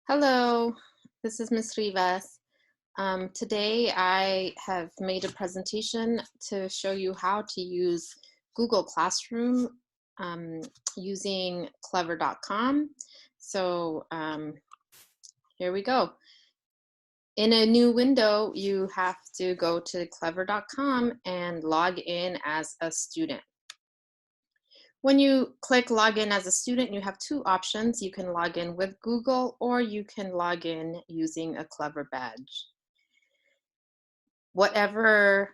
Hello, this is Ms. Rivas. Today I have made a presentation to show you how to use Google Classroom using clever.com. So here we go. In a new window, you have to go to clever.com and log in as a student. When you click login as a student, you have two options. You can log in with Google or you can log in using a Clever badge. Whatever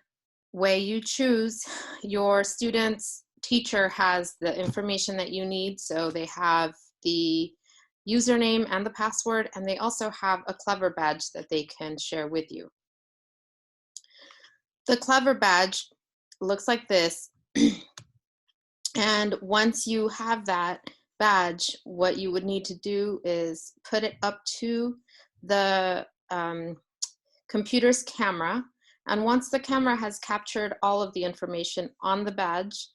way you choose, your student's teacher has the information that you need. So they have the username and the password, and they also have a Clever badge that they can share with you. The Clever badge looks like this. And once you have that badge, what you would need to do is put it up to the computer's camera. And once the camera has captured all of the information on the badge,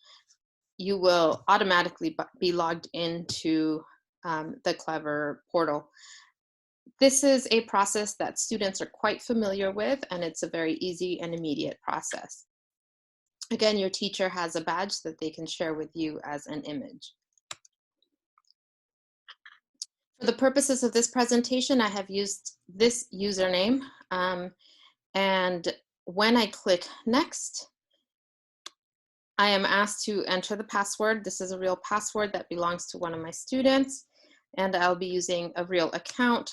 you will automatically be logged into the Clever portal. This is a process that students are quite familiar with, and it's a very easy and immediate process. Again, your teacher has a badge that they can share with you as an image. For the purposes of this presentation, I have used this username. And when I click next, I am asked to enter the password. This is a real password that belongs to one of my students. And I'll be using a real account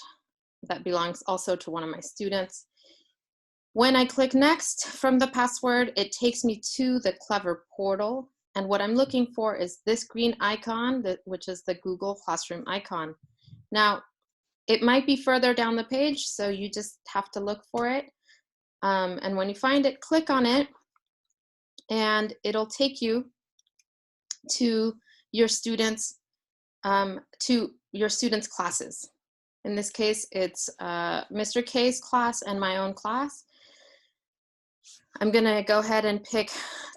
that belongs also to one of my students. When I click next from the password, it takes me to the Clever portal. And what I'm looking for is this green icon, which is the Google Classroom icon. Now, it might be further down the page, so you just have to look for it. And when you find it, click on it, and it'll take you to your students' classes. In this case, it's Mr. K's class and my own class. I'm gonna go ahead and pick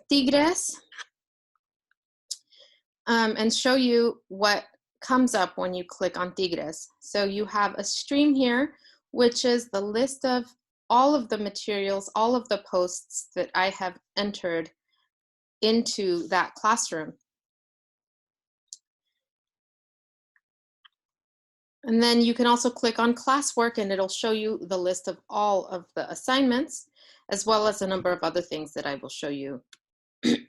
Tigres and show you what comes up when you click on Tigres. So you have a stream here, which is the list of all of the materials, all of the posts that I have entered into that classroom. And then you can also click on classwork and it'll show you the list of all of the assignments, as well as a number of other things that I will show you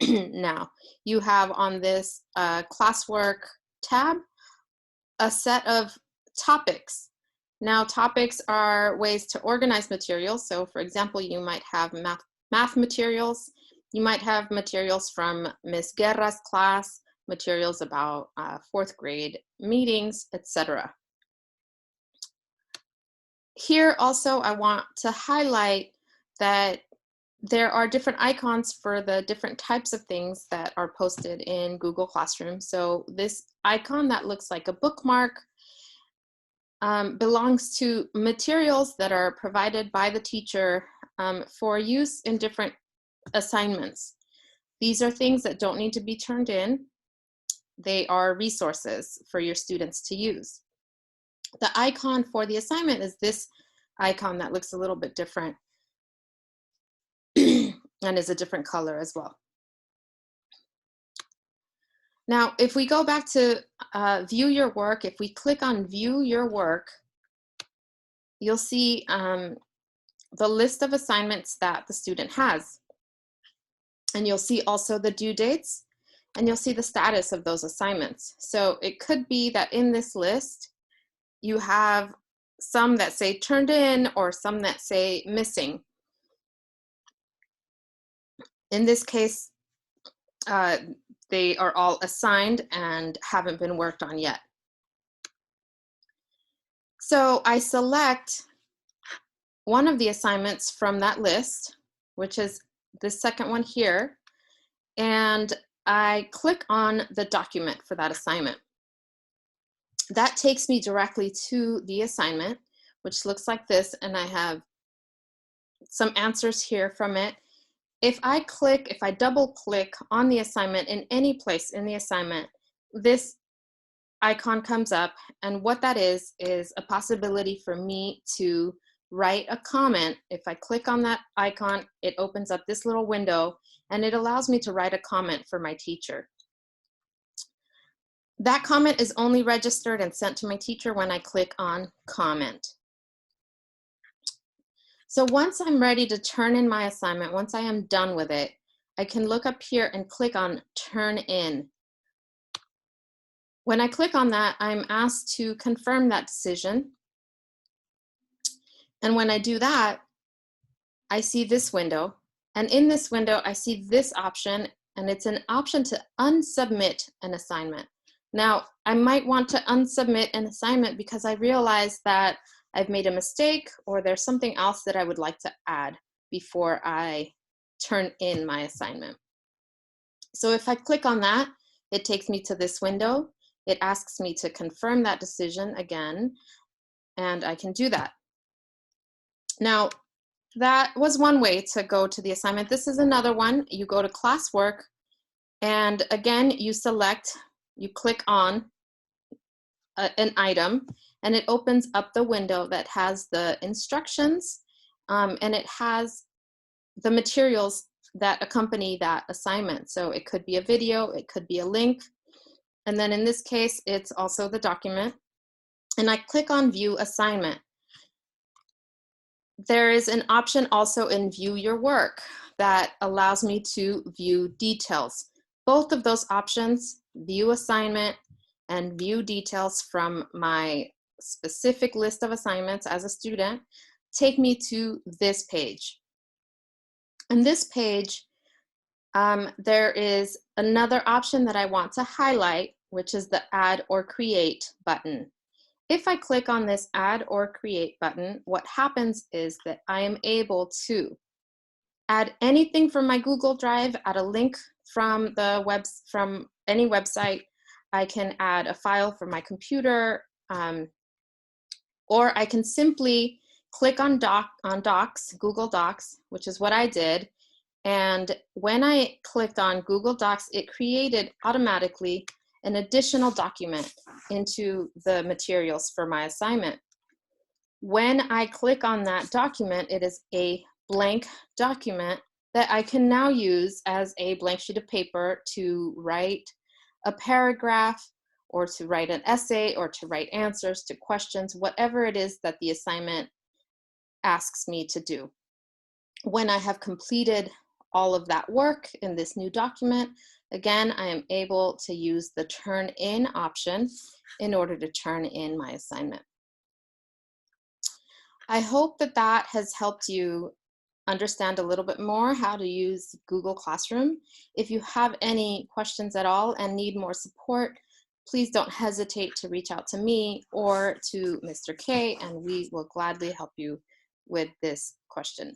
now. You have on this classwork tab a set of topics. Now, topics are ways to organize materials. So for example, you might have math materials. You might have materials from Ms. Guerra's class, materials about fourth grade meetings, etc. Here also, I want to highlight that there are different icons for the different types of things that are posted in Google Classroom. So this icon that looks like a bookmark belongs to materials that are provided by the teacher for use in different assignments. These are things that don't need to be turned in. They are resources for your students to use. The icon for the assignment is this icon that looks a little bit different and is a different color as well. Now, if we go back to view your work, if we click on view your work, you'll see the list of assignments that the student has. And you'll see also the due dates, and you'll see the status of those assignments. So it could be that in this list, you have some that say turned in or some that say missing. In this case, they are all assigned and haven't been worked on yet. So I select one of the assignments from that list, which is the second one here, and I click on the document for that assignment. That takes me directly to the assignment, which looks like this, and I have some answers here from it. If I double click on the assignment in any place in the assignment, this icon comes up, and what that is a possibility for me to write a comment. If I click on that icon, it opens up this little window, and it allows me to write a comment for my teacher. That comment is only registered and sent to my teacher when I click on comment. So once I'm ready to turn in my assignment, once I am done with it, I can look up here and click on turn in. When I click on that, I'm asked to confirm that decision. And when I do that, I see this window. And in this window, I see this option, and it's an option to unsubmit an assignment. Now, I might want to unsubmit an assignment because I realize that I've made a mistake or there's something else that I would like to add before I turn in my assignment. So if I click on that, it takes me to this window. It asks me to confirm that decision again, and I can do that. Now, that was one way to go to the assignment. This is another one. You go to classwork, and again, you click on an item, and it opens up the window that has the instructions, and it has the materials that accompany that assignment. So it could be a video, it could be a link, and then in this case, it's also the document. And I click on View Assignment. There is an option also in View Your Work that allows me to view details. Both of those options, View Assignment and View Details from my specific list of assignments as a student, take me to this page. On this page, there is another option that I want to highlight, which is the Add or Create button. If I click on this Add or Create button, what happens is that I am able to add anything from my Google Drive, add a link from from any website. I can add a file from my computer, or I can simply click on Docs, Google Docs, which is what I did. And when I clicked on Google Docs, it created automatically an additional document into the materials for my assignment. When I click on that document, it is a blank document that I can now use as a blank sheet of paper to write a paragraph, or to write an essay, or to write answers to questions, whatever it is that the assignment asks me to do. When I have completed all of that work in this new document, again, I am able to use the Turn In option in order to turn in my assignment. I hope that that has helped you understand a little bit more how to use Google Classroom. If you have any questions at all and need more support, please don't hesitate to reach out to me or to Mr. K, and we will gladly help you with this question.